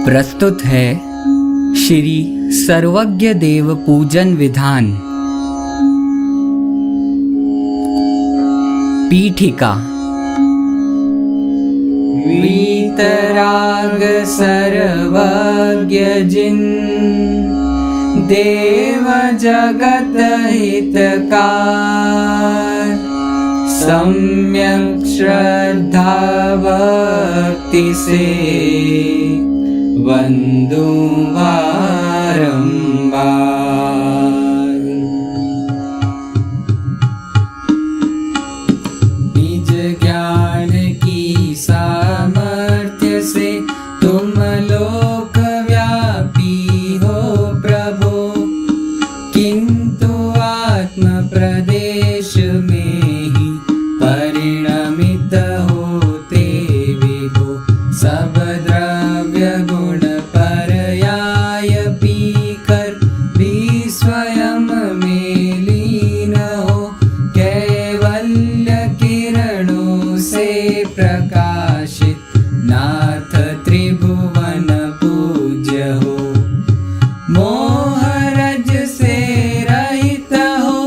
प्रस्तुत है श्री सर्वज्ञ देव पूजन विधान। पीठिका। वीतराग सर्वज्ञ जिन देव जगत हितकार, सम्यक श्रद्धा भक्ति से वंदू बारंबार। निज ज्ञान की सामर्थ्य से तुम लोक व्यापी हो प्रभु, किंतु आत्म प्रदेश में ही परिणमित होते विभो। सब द्रव्य गुण पर्याय पीकर भी स्वयं में लीन हो, कैवल्य किरणों से प्रकाशित नाथ त्रिभुवन पूज्य हो। मोहरज से रहित हो,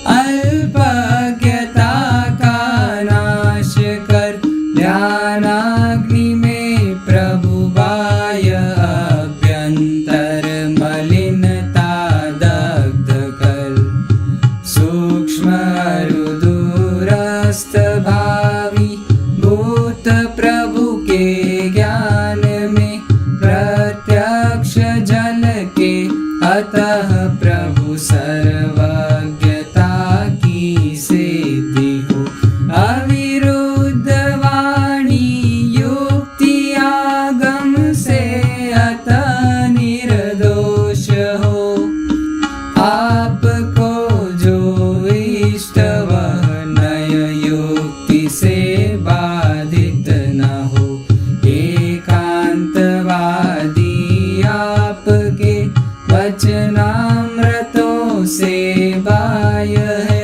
अल्पज्ञता का नाश कर, ध्यानाग्नि में प्रभु बाह्य अभ्यंतर मलिनता दग्ध कर। सूक्ष्म दूरस्थ भावी भूत प्रभु के ज्ञान में प्रत्यक्ष जल के, अतः प्रभु सर्वज्ञता की सिद्धि हो। अविरुद्ध वाणी युक्ति आगम से अतः निर्दोष हो। आपको जो इष्ट वह नय युक्ति से बाधित न हो। एकांतवादी आपके वचनामृतों से बाह्य है,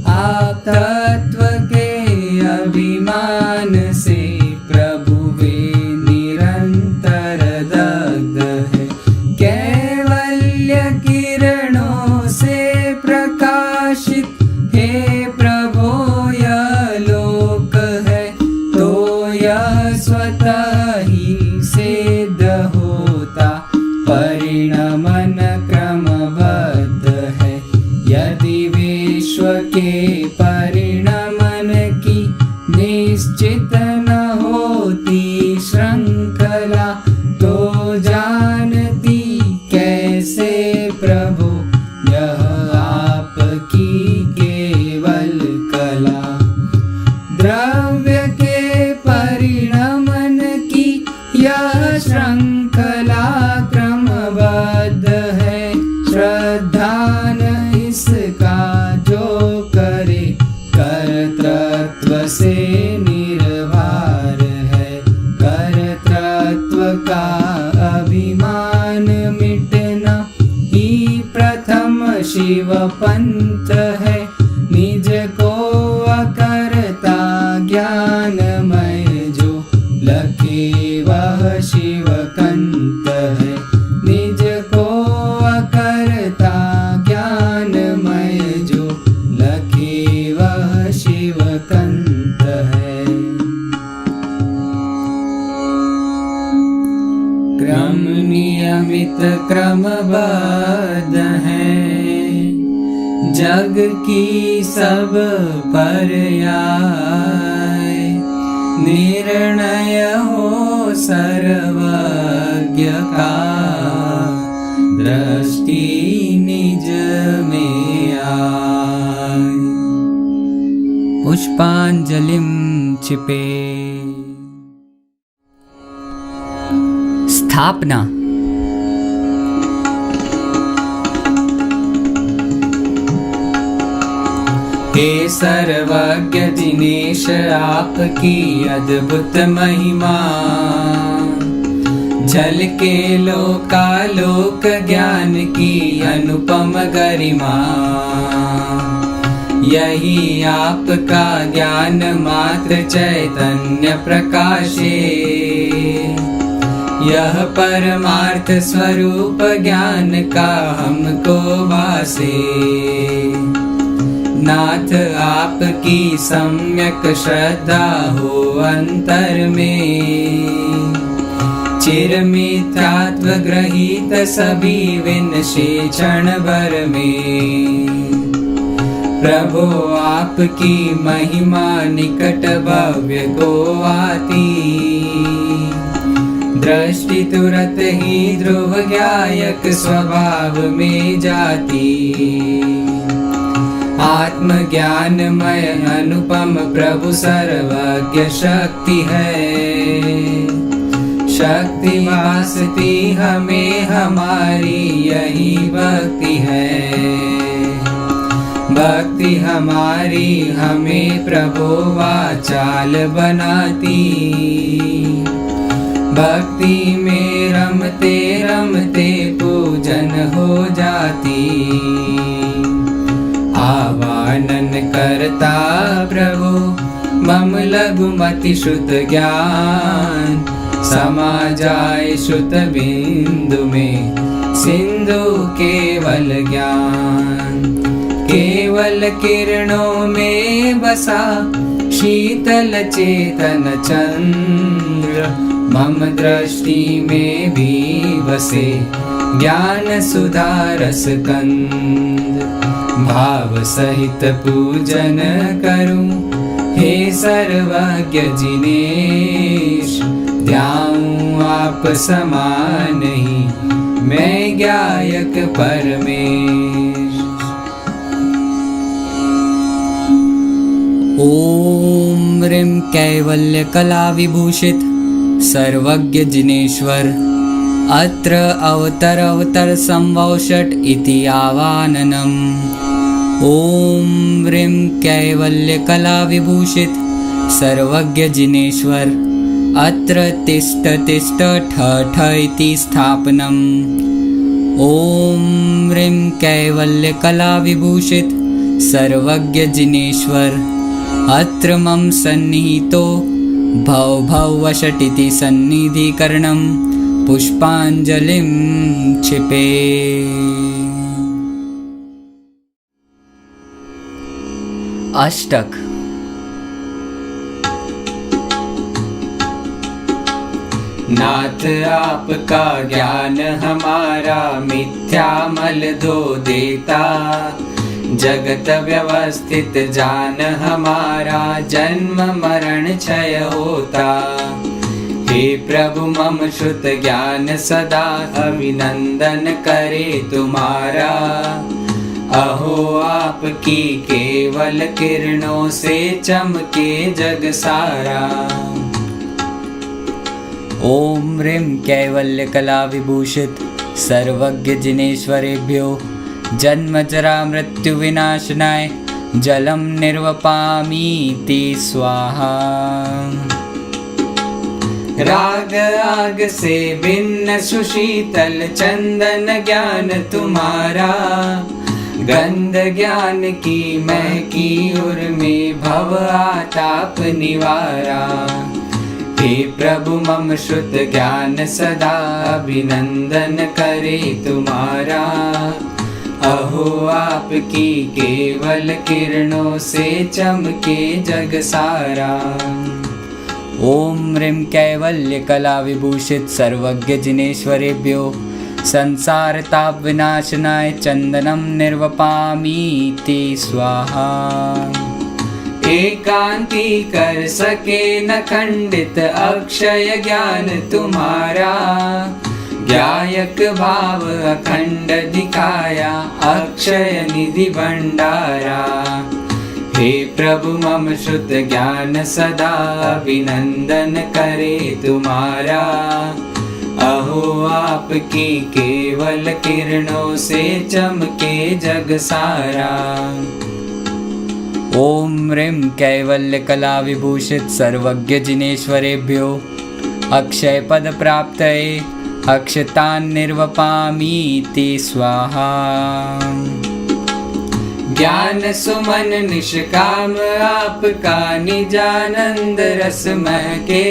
आप तत्व के अभिमान से प्रभु वे निरंतर दग्ध है। कैवल्य किरणों से प्रकाशित हे प्रभु यह लोक है, तो यह स्वतः ही सिद्ध होता परिणमन क्रमबद्ध है। यदि विश्व के परिणमन की निश्चित न होती श्रृंखला, तो जानती कैसे प्रभु यह आपकी केवल कला। द्रव्य के परिणमन की यह श्रृंखला क्रमबद्ध है। श्रद्धान इसका जो करे, कर्तृत्व से निर्भर है। कर्तृत्व का अभिमान मिटना ही प्रथम शिव पंथ है। निज को अकर्ता ज्ञानमय जो लखे वह शिव कंत है। निज को अकर्ता ज्ञानमय जो लखे वह शिव कंत है। क्रम नियमित क्रमबद्ध है, जग की सब पर्याय। निर्णय हो सर्वज्ञ का, दृष्टि निज में आए। पुष्पांजलिं चिपे। स्थापना। हे सर्वज्ञ दिनेश आपकी अद्भुत महिमा, जल के लोकालोक ज्ञान की अनुपम गरिमा। यही आपका ज्ञान मात्र चैतन्य प्रकाशे, यह परमार्थ स्वरूप ज्ञान का हमको भासे। नाथ आपकी सम्यक श्रद्धा हो अंतर में, चिर मिथ्यात्व ग्रहित सभी विनशे क्षण भर में। प्रभु आपकी महिमा निकट भव्य को आती, दृष्टि तुरत ही ध्रुव गायक स्वभाव में जाती। आत्मज्ञानमय अनुपम प्रभु सर्वज्ञ शक्ति है, शक्ति भासती हमें हमारी यही भक्ति है। भक्ति हमारी हमें प्रभु वाचाल बनाती, भक्ति में रमते रमते पूजन हो जाती। आवाहन करता प्रभु मम लघुमति श्रुत ज्ञान, समा जाए श्रुत बिंदु में सिंधु केवल ज्ञान। केवल किरणों में बसा शीतल चेतन चंद्र, मम दृष्टि में भी बसे ज्ञान सुधा रस कंद। भाव सहित पूजन करूं हे सर्वज्ञ जिनेश, ध्याऊं आप समान ही मैं गायक परमेश। ओम ह्रीं कैवल्य कला विभूषित सर्वज्ञ जिनेश्वर, अत्र अवतर संभवषट् इति आवाहनम्। ओम ह्रीं कैवल्य कला विभूषित सर्वज्ञ जिनेश्वर, अत्र तिष्ठ तिष्ठ ठ ठ इति स्थापनम्। ओम ह्रीं कैवल्य कला विभूषित सर्वज्ञ जिनेश्वर, अत्र मम सन्निहितो भव भववषटिति सन्निधिकरणं पुष्पांजलिं क्षिपे। अष्टक। नाथ आपका ज्ञान हमारा मिथ्या मल धो देता, जगत व्यवस्थित जान हमारा जन्म मरण क्षय होता। हे प्रभु मम श्रुत ज्ञान सदा अभिनंदन करे तुम्हारा, अहो आपकी केवल किरणों से चमके जग सारा। ओम ह्रीं कैवल्य कला विभूषित सर्वज्ञ जिनेश्वरेभ्यो जन्म जरा मृत्यु विनाशनाय जलम निर्वपामीति स्वाहा। राग आग से भिन्न सुशीतल चंदन ज्ञान तुम्हारा, गंध ज्ञान की महकी उर्मी भव आताप निवारा। हे प्रभु मम श्रुत ज्ञान सदा अभिनंदन करे तुम्हारा, अहो आपकी केवल किरणों से चमके जग सारा। ओम ह्रीं कैवल्य कला विभूषित सर्वज्ञ जिनेश्वरेभ्यो संसार ताप विनाशनाय चंदनम निर्वपामीति स्वाहा। एकांती कर सके न खंडित अक्षय ज्ञान तुम्हारा, गायक भाव अखंड दिखाया अक्षय निधि भंडारा। हे प्रभु मम श्रुत ज्ञान सदा अभिनंदन करे तुम्हारा, अहो आपकी केवल किरणों से चमके जग सारा। ओम ह्रीं कैवल्य कला विभूषित सर्वज्ञ जिनेश्वरेभ्यो अक्षय पद प्राप्तये अक्षतान् निर्वपामीति स्वाहा। ज्ञान सुमन निष्काम आपका निजानंद रस महके,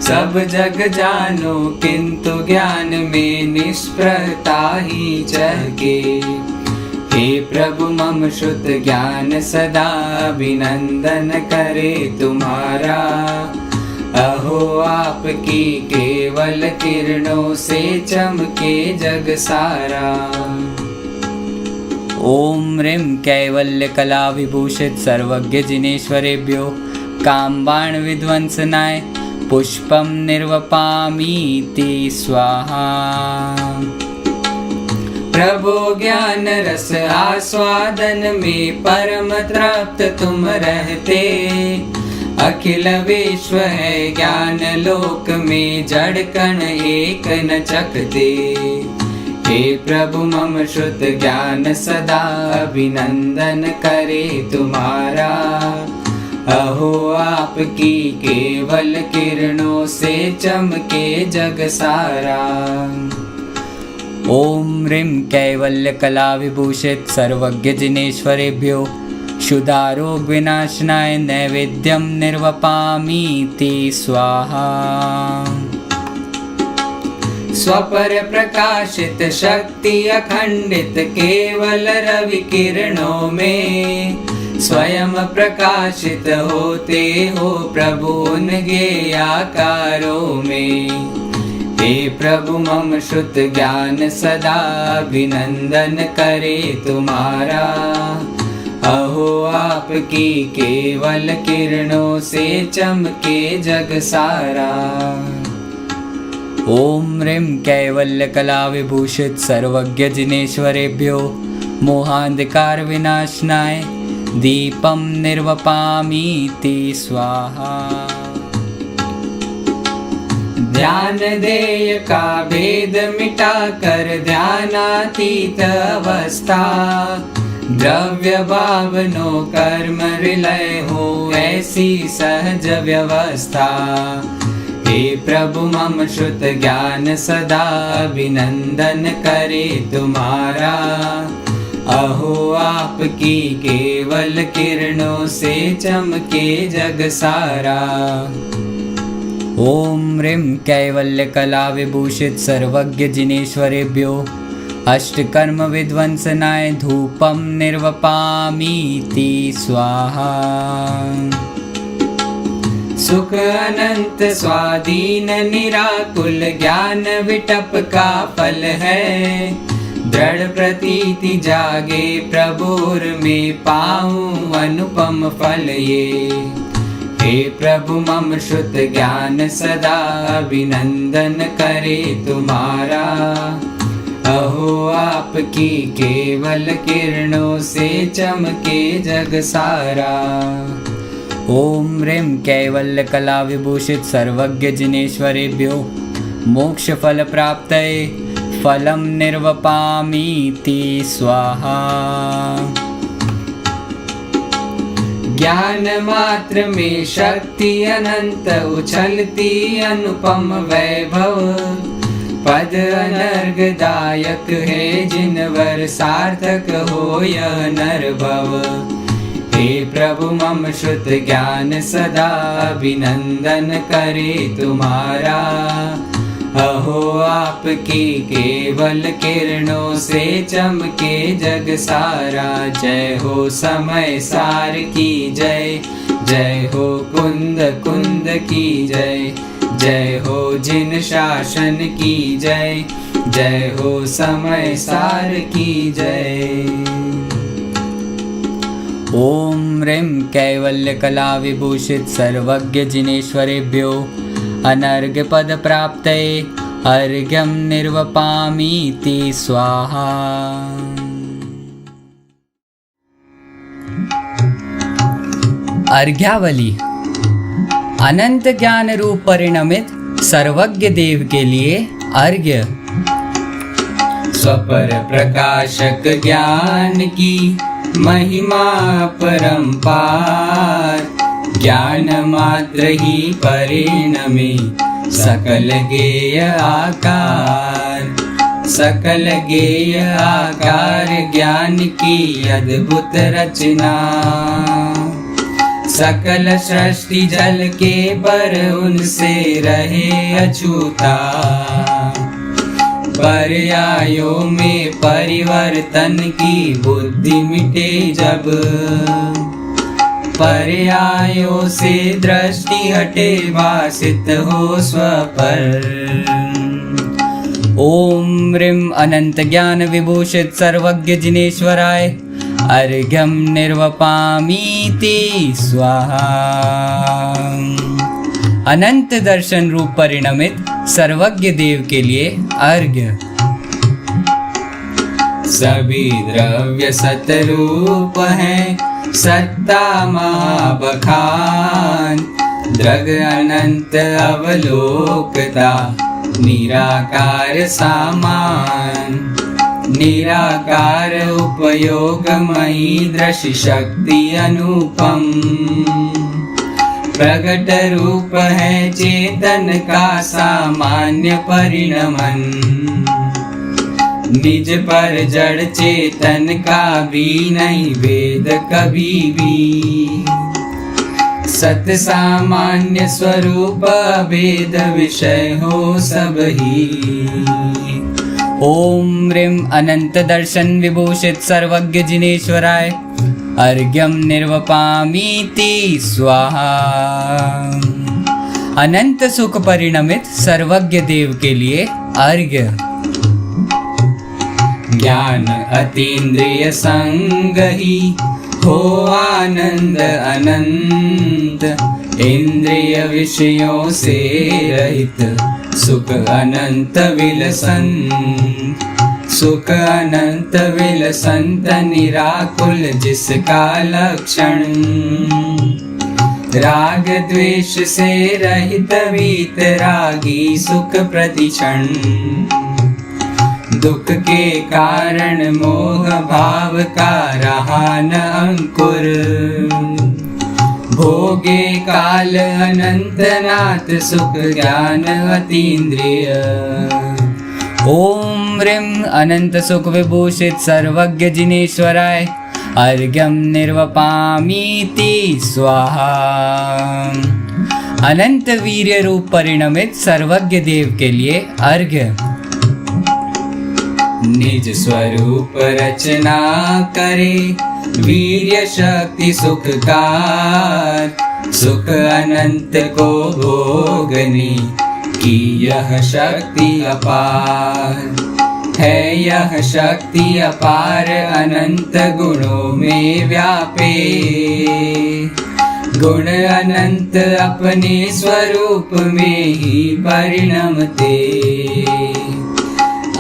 सब जग जानो किंतु ज्ञान में निष्प्रता ही चहके। हे प्रभु मम श्रुत ज्ञान सदा अभिनंदन करे तुम्हारा। अहो आपकी केवल किरणों से चमके जग सारा। ओम ह्रीं कैवल्य कला विभूषित सर्वज्ञ जिनेश्वरेभ्यो कामबाण विध्वंसनाय पुष्पम निर्वपामीति स्वाहा। प्रभो ज्ञान रस आस्वादन में परम तृप्त तुम रहते। अखिल विश्व है ज्ञान लोक में जड़ कण एक न चखते। हे प्रभु मम श्रुत ज्ञान सदा अभिनंदन करे तुम्हारा। अहो आपकी केवल किरणों से चमके जग सारा। ओम ह्रीं कैवल्य कला विभूषित सर्वज्ञ जिनेश्वरेभ्यो क्षुधारोग विनाशनाय नैवेद्यम निर्वपामीति स्वाहा। स्वपर प्रकाशित शक्ति अखंडित केवल रवि किरणों में स्वयं प्रकाशित होते हो प्रभु उनके आकारों में। हे प्रभु मम श्रुत ज्ञान सदा अभिनंदन करे तुम्हारा। अहो आपकी केवल किरणों से चमके जग सारा। ओम ह्रीं कैवल्य कला विभूषित सर्वज्ञ जिनेश्वरेभ्यो मोहांधकार विनाशनाय दीपम निर्वपामीति स्वाहा। ध्यान देय का भेद मिटा कर ध्यानातीत अवस्था। द्रव्य भावनो कर्म विलय हो ऐसी सहज व्यवस्था। हे प्रभु मम श्रुत ज्ञान सदा अभिनंदन करे तुम्हारा। अहो आपकी केवल किरणों से चमके जग सारा। ओम ह्रीं कैवल्य कला विभूषित सर्वज्ञ जिनेश्वरेभ्यो अष्टकर्म विध्वंसनाय धूपम निर्वपामीति स्वाहा। सुख अनंत स्वाधीन निराकुल ज्ञान विटप का फल है। दृढ़ प्रतीति जागे प्रभुर में पाऊं अनुपम फल ये। हे प्रभु मम श्रुत ज्ञान सदा अभिनंदन करे तुम्हारा। अहो आपकी केवल किरणों से चमके जग सारा। ओम ह्रीं कैवल्य कला विभूषित सर्वज्ञ जिनेश्वरेभ्यो मोक्ष फल प्राप्तये फलम निर्वपामीति स्वाहा। ज्ञान मात्र में शक्ति अनंत उछलती अनुपम वैभव। पद अनर्घदायक है जिनवर सार्थक हो यह नरभव। हे प्रभु मम श्रुत ज्ञान सदा अभिनंदन करे तुम्हारा। अहो आपकी केवल किरणों से चमके जग सारा। जय हो समय सार की जय। जय हो कुंद कुंद की जय। जय हो जिन शासन की जय। जय हो समय सार की जय। ओम ह्रीं कैवल्य कला विभूषित सर्वज्ञ जिनेश्वरेभ्यो अनर्घ्य पद प्राप्तये अर्घ्यम निर्वपामीति स्वाहा। अर्घ्यावली अनंत ज्ञान रूप परिणमित सर्वज्ञ देव के लिए अर्घ्य। स्वपर प्रकाशक ज्ञान की महिमा परंपार। ज्ञान मात्र ही परिणमे सकल गेय आकार। सकल गेय आकार ज्ञान की अद्भुत रचना। सकल सृष्टि जल के पर उनसे रहे अछूता। पर्यायों में परिवर्तन की बुद्धि मिटे जब, पर्यायों से दृष्टि हटे भासित हो स्व पर। ओम ह्रीं अनंत ज्ञान विभूषित सर्वज्ञ जिनेश्वराय अर्घ्यं निर्वपामीति स्वाहा। अनंत दर्शन रूप परिणमित सर्वज्ञ देव के लिए अर्घ्य। सभी द्रव्य सतरूप हैं, सत्ता महाबखान। दृग अनंत अवलोकता, निराकार सामान। निराकार उपयोगमयी दृश्य शक्ति अनुपम। प्रगट रूप है चेतन का सामान्य परिणमन। निज पर जड़ चेतन का भी नहीं भेद कभी भी। सत सामान्य स्वरूप भेद विषय हो सब ही। ओम ह्रीं अनंत दर्शन विभूषित सर्वज्ञ जिनेश्वराय अर्घ्यं निर्वपामीति स्वाहा। अनंत सुख परिणमित सर्वज्ञ देव के लिए अर्घ्य। ज्ञान अतीन्द्रिय संग ही हो आनंद अनंत। इंद्रिय विषयों से रहित सुख अनंत विलसन। सुख अनंत विलसंत निराकुल जिसका लक्षण। राग द्वेष से रहित वीतरागी सुख प्रतिक्षण। दुख के कारण मोह भाव का रहा न अंकुर। भोगे काल अनंत नाथ सुख ज्ञान अतीन्द्रिय। ओम ह्रीं अनंत सुख विभूषित सर्वज्ञ जिनेश्वराय अर्घ्यं निर्वपामीति स्वाहा। अनंत वीर्य रूप परिणमित सर्वज्ञ देव के लिए अर्घ्य। निज स्वरूप रचना करे वीर्य शक्ति सुखकार। सुख अनंत को भोगने की यह शक्ति अपार है। यह शक्ति अपार अनंत गुणों में व्यापे। गुण अनंत अपने स्वरूप में ही परिणमते।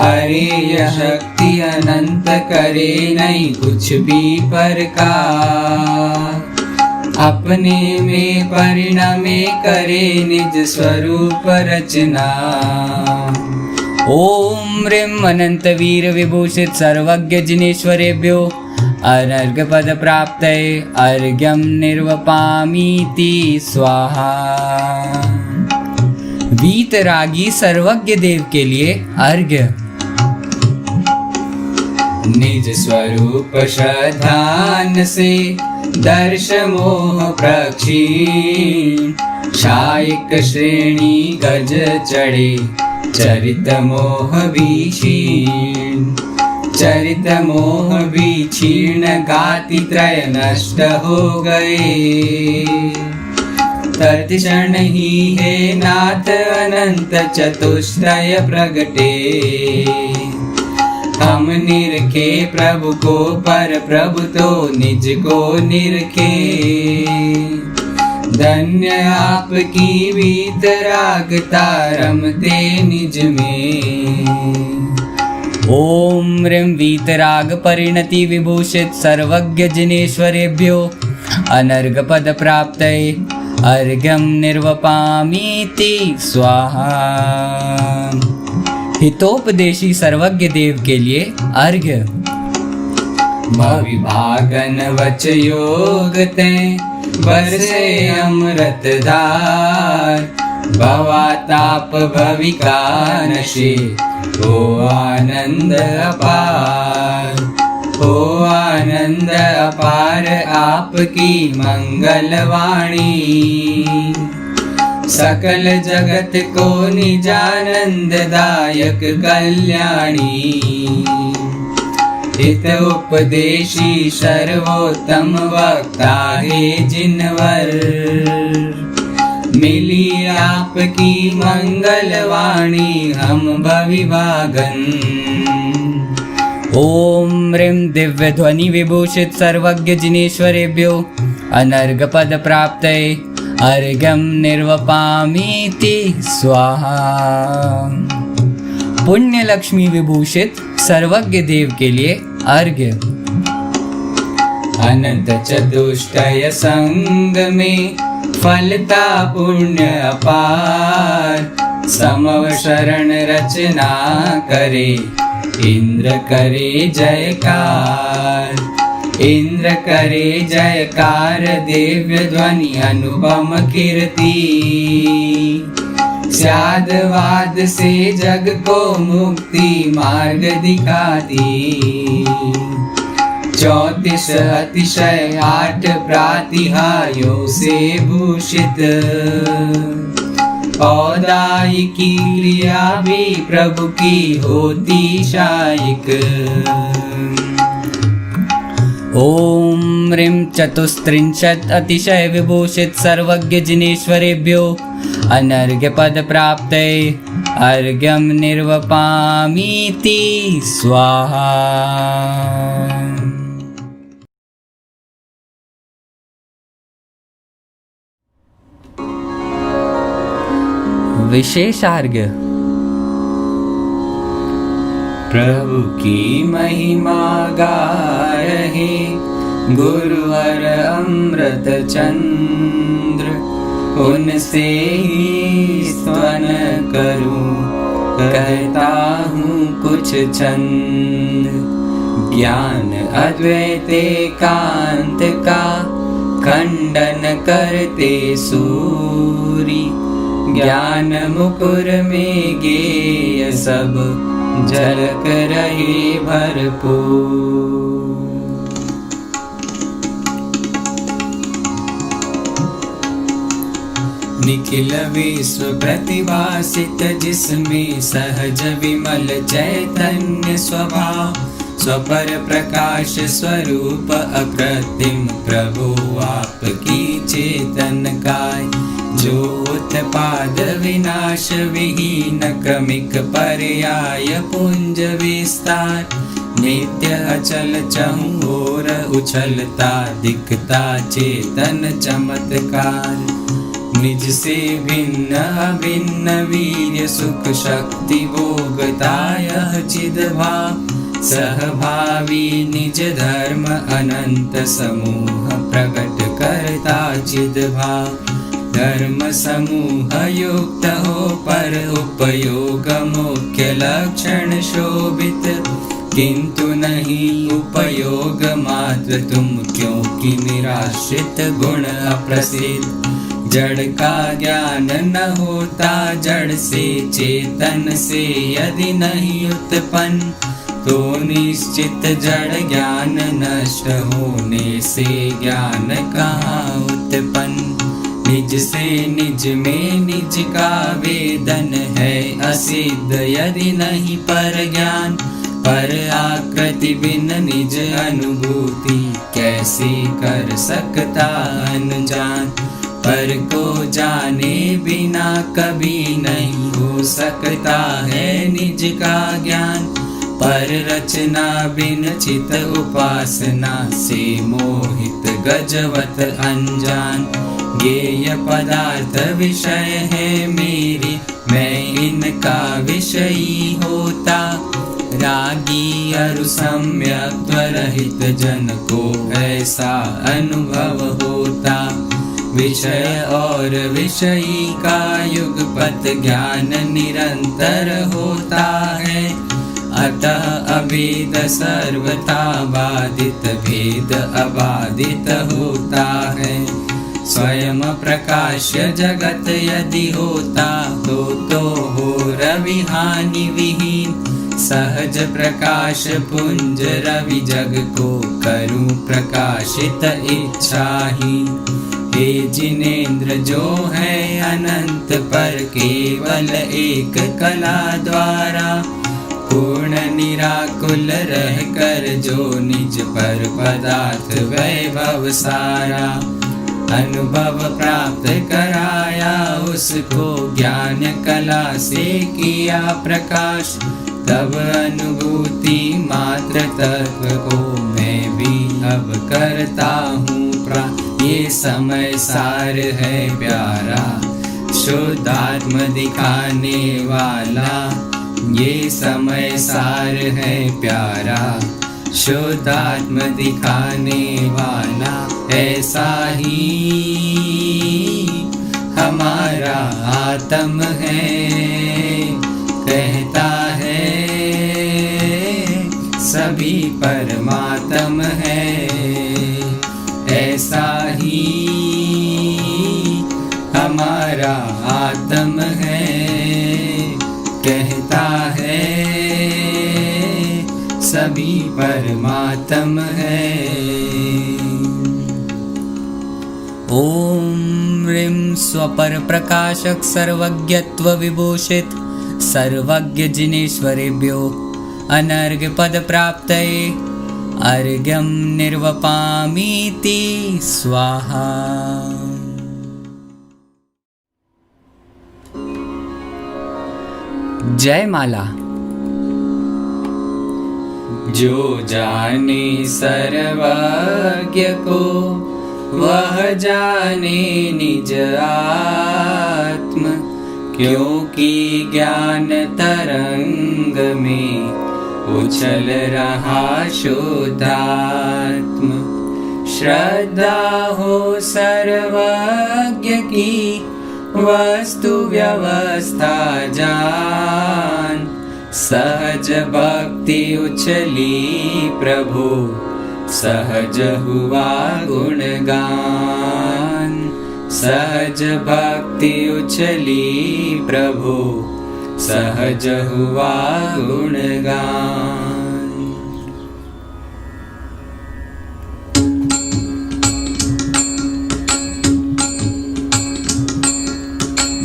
अरे यह शक्ति अनंत करे नहीं कुछ भी प्रकार। अपने में परिणमे करे निज स्वरूप रचना। ओम ह्रीं अनंत वीर विभूषित सर्वज्ञ जिनेश्वरेभ्यो अनर्घ पद प्राप्तये अर्घ्यं निर्वपामीति स्वाहा। वीतरागी सर्वज्ञ देव के लिए अर्घ्य। निज स्वरूप श्रद्धान से दर्श मोह प्रक्षीण। शायिक श्रेणी गज चढ़े चरित मोह भी क्षीण। चरित मोह भी क्षीण गाति त्रय नष्ट हो गए। तत्क्षण ही है नाथ अनंत चतुष्टय प्रगटे। हम निरखे प्रभु को पर प्रभु तो निज को निरखे। धन्य आपकी वीतरागता रमते निज में। ओम ह्रीं वीतराग परिणति विभूषित सर्वज्ञ जिनेश्वरेभ्यो अनर्घ पद प्राप्तये अर्घ्यं निर्वपामीति स्वाहा। हितोपदेशी सर्वज्ञ देव के लिए अर्घ्य। भविभागन वच योग ते बरसे अमृत धार। भवाताप भविका नशे हो आनंद अपार। हो आनंद अपार आपकी मंगलवाणी, सकल जगत को निजानंददायक कल्याणी। हित उपदेशी सर्वोत्तम वक्ता है जिनवर, मिली आपकी मंगलवाणी हम भविभागन। ओम ह्रीं दिव्य ध्वनि विभूषित सर्वज्ञ जिनेश्वरेभ्यो अनर्घ पद प्राप्तये अर्घ्यं निर्वपामीति स्वाहा। पुण्य लक्ष्मी विभूषित सर्वज्ञ देव के लिए अर्घ्य। अनंत चतुष्टय संग में फलता पुण्य अपार, समव शरण रचना करे इंद्र करे जयकार। इंद्र करे जयकार दिव्य ध्वनि अनुपम कीर्ति, स्याद वाद से जग को मुक्ति मार्ग दिखाती। 34 अतिशय 8 प्रातिहार्यों से भूषित, औदाई की क्रिया भी प्रभु की होती शायिक। ओम ह्रीं चतुस्त्रिंशत् अतिशय विभूषित सर्वज्ञ जिनेश्वरेभ्यो अनर्घ्य पद प्राप्तये अर्घ्यं निर्वपामीति स्वाहा। विशेषार्घ्य। प्रभु की महिमा गा रहे गुरुवर अमृत चंद्र, उनसे ही स्तवन करूं कहता हूँ कुछ छंद। ज्ञान अद्वैत एकांत का खंडन करते सूरी, ज्ञान मुकुर में गेय सब झलक रहे भरपूर। निखिल विश्व प्रतिभासित जिसमें सहज विमल चैतन्य स्वभाव, स्वपर प्रकाश स्वरूप अप्रतिम प्रभु आपकी चेतन काय। जो उत्पाद विनाश विहीन क्रमिक पर्याय पुंज विस्तार, नित्य अचल चहुओर उछलता दिखता चेतन चमत्कार। निज से भिन्न अभिन्न वीर्य सुख शक्ति भोगता यह चिद भाव, सहभावी निज धर्म अनंत समूह प्रकट करता चिद भाव। धर्म समूह युक्त हो पर उपयोग मुख्य लक्षण शोभित, किंतु नहीं उपयोग मात्र तुम क्योंकि निराश्रित गुण अप्रसिद्ध। जड़ का ज्ञान न होता जड़ से चेतन से यदि नहीं उत्पन्न, तो निश्चित जड़ ज्ञान नष्ट होने से ज्ञान कहाँ उत्पन्न। निज से निज में निज का वेदन है असिद्ध यदि नहीं पर ज्ञान। पर आकृति बिन निज अनुभूति कैसे कर सकता अनजान। पर को जाने बिना कभी नहीं हो सकता है निज का ज्ञान। पर रचना बिन चित उपासना से मोहित गजवत अनजान। ज्ञेय पदार्थ विषय है मेरी मैं इनका विषयी होता। रागी अरु सम्यक त्वरहित जन को ऐसा अनुभव होता। विषय और विषयी का युगपत ज्ञान निरंतर होता है। अतः अभेद सर्वथा बाधित भेद अबाधित होता है। स्वयं प्रकाश जगत यदि होता तो हो रवि हानि विहीन। सहज प्रकाश पुंज रवि जग को करूं प्रकाशित इच्छा ही। हे जिनेंद्र जो है अनंत पर केवल एक कला द्वारा, पूर्ण निराकुल रह कर जो निज पर पदार्थ वैभव सारा, अनुभव प्राप्त कराया उसको ज्ञान कला से किया प्रकाश। तब अनुभूति मात्र तत्व को मैं भी अब करता हूँ प्राप्त। ये समय सार है प्यारा शुद्धात्म दिखाने वाला, ये समय सार है प्यारा शुद्धात्म दिखाने वाला। ऐसा ही हमारा आत्म है, कहता है सभी परमात्म है। ऐसा ही हमारा आत्म है, कहता है सभी परमात्म है। ओम ह्रीं स्वपर प्रकाशक सर्वज्ञत्व विभूषित सर्वज्ञ जिनेश्वरेभ्यो अनर्घ्य पद प्राप्तये अर्घ्यं निर्वपामीति स्वाहा। जय माला। जो जाने सर्वज्ञ को वह जाने निज आत्म, क्योंकि ज्ञान तरंग में उछल रहा शुद्धात्म। श्रद्धा हो सर्वज्ञ की वस्तु व्यवस्था जान, सहज भक्ति उछली प्रभु सहज हुआ गुणगान। सहज भक्ति उछली प्रभु सहज हुआ गुणगान।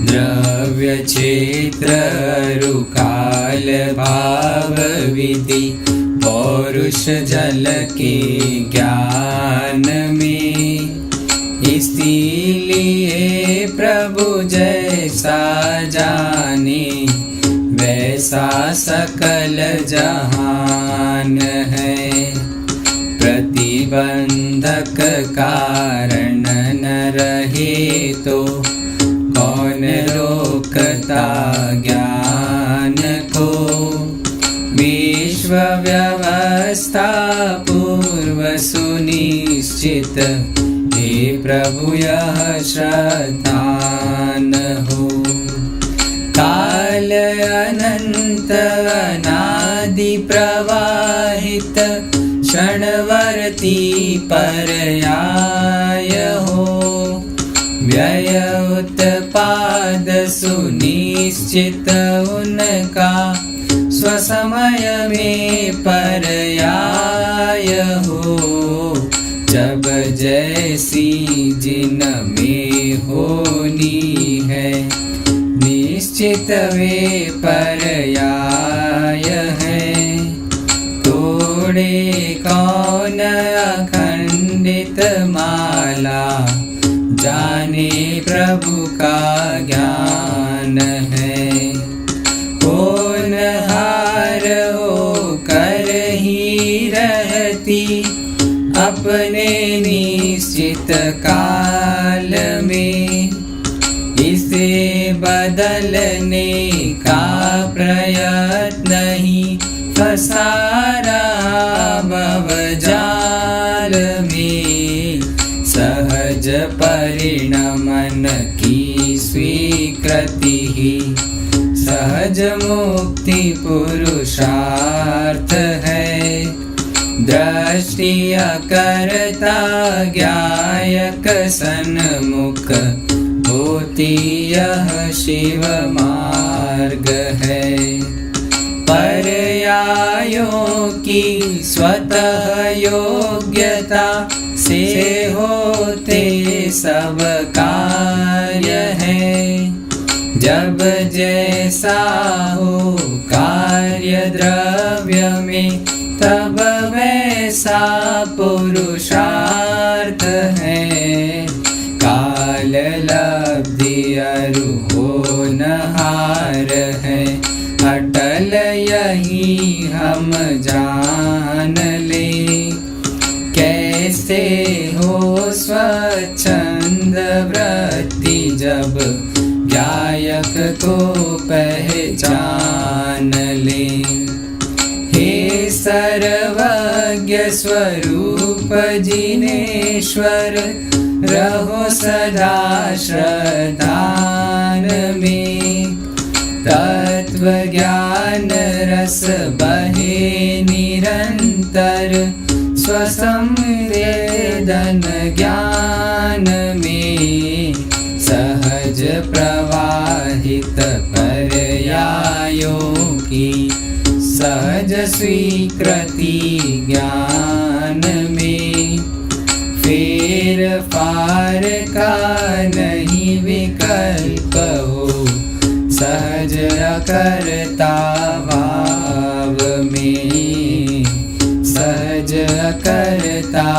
द्रव्य क्षेत्र रुकाल भाव विधि पौरुष जल के ज्ञान में, इसीलिए प्रभु जैसा जाने वैसा सकल जहान है। प्रतिबंधक कारण न रहे तो कौन रोकता ज्ञान को। विश्व व्यवस्था पूर्व सुनिश्चित, हे प्रभु यह श्रद्धा न हो। काल अनंत अनादि प्रवाहित, क्षणवर्ती पर्याय हो। व्यय उत्पाद सुनिश्चित उनका, स्वसमय में पर्याय हो। जब जैसी जिन में होनी है, निश्चित वे पर्याय है। तोड़े कौन अखंडित माला, जाने प्रभु का ज्ञान है। होनहार होकर ही रहती, अपने निश्चित काल में। इसे बदलने का प्रयत्न ही फंसा रहा भवजाल में। सहज परिणमन की स्वीकृति ही सहज मुक्ति पुरुषार्थ है। दृष्टि अकर्ता ज्ञायक सन्मुख, होती यह शिव मार्ग है। पर्याय की स्वतः योग्यता से होते सब कार्य है। जब जैसा हो कार्य द्रव्य में तब वैसा पुरुषार्थ है। काल लब्धि अरु होनहार है, अटल यही हम जान ले। कैसे हो स्वच्छंद वृत्ति जब गायक को पहचान ले। हे सर्वज्ञ स्वरूप जिनेश्वर, रहो सदा श्रद्धान में। तत्व ज्ञान रस बहे निरंतर, स्वसंवेदन ज्ञान में। सहज प्रवाहित पर्यायों की सहज स्वीकृति ज्ञान में। फेर फार का नहीं विकल्प हो, सहज अकर्ता भाव में। सहज अकर्ता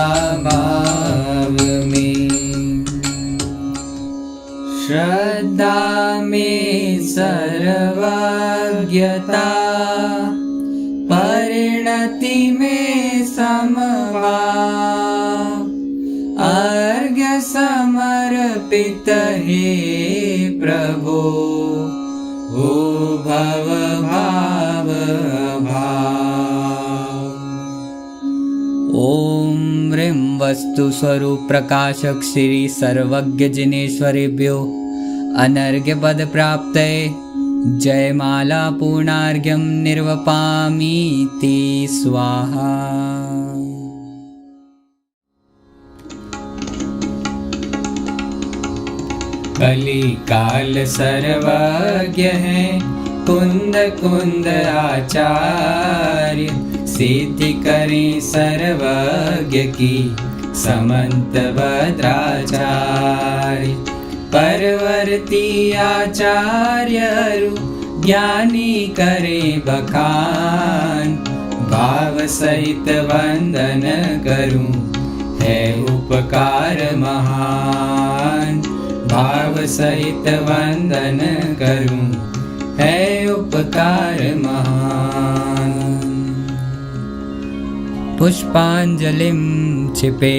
भाव में। श्रद्धा में सर्वज्ञता, परिणति में समभाव। अर्घ्य समर्पित हे प्रभो, हो भव भाव भाव। ओम ह्रीं वस्तु स्वरूप प्रकाशक श्री सर्वज्ञ जिनेश्वरेभ्यो अनर्घ्य पद प्राप्तये जयमाला पूर्णार्घ्यं निर्वपामीति स्वाहा। कली काल सर्वज्ञ है, कुंद कुंद आचार्य। सिद्धि करें सर्वज्ञ की समंत भद्राचार्य। परवर्ती आचार्य ज्ञानी करे बखान। भाव सहित वंदन करूं है उपकार महान। भाव सहित वंदन करूं है उपकार महान। पुष्पांजलिं क्षिपे।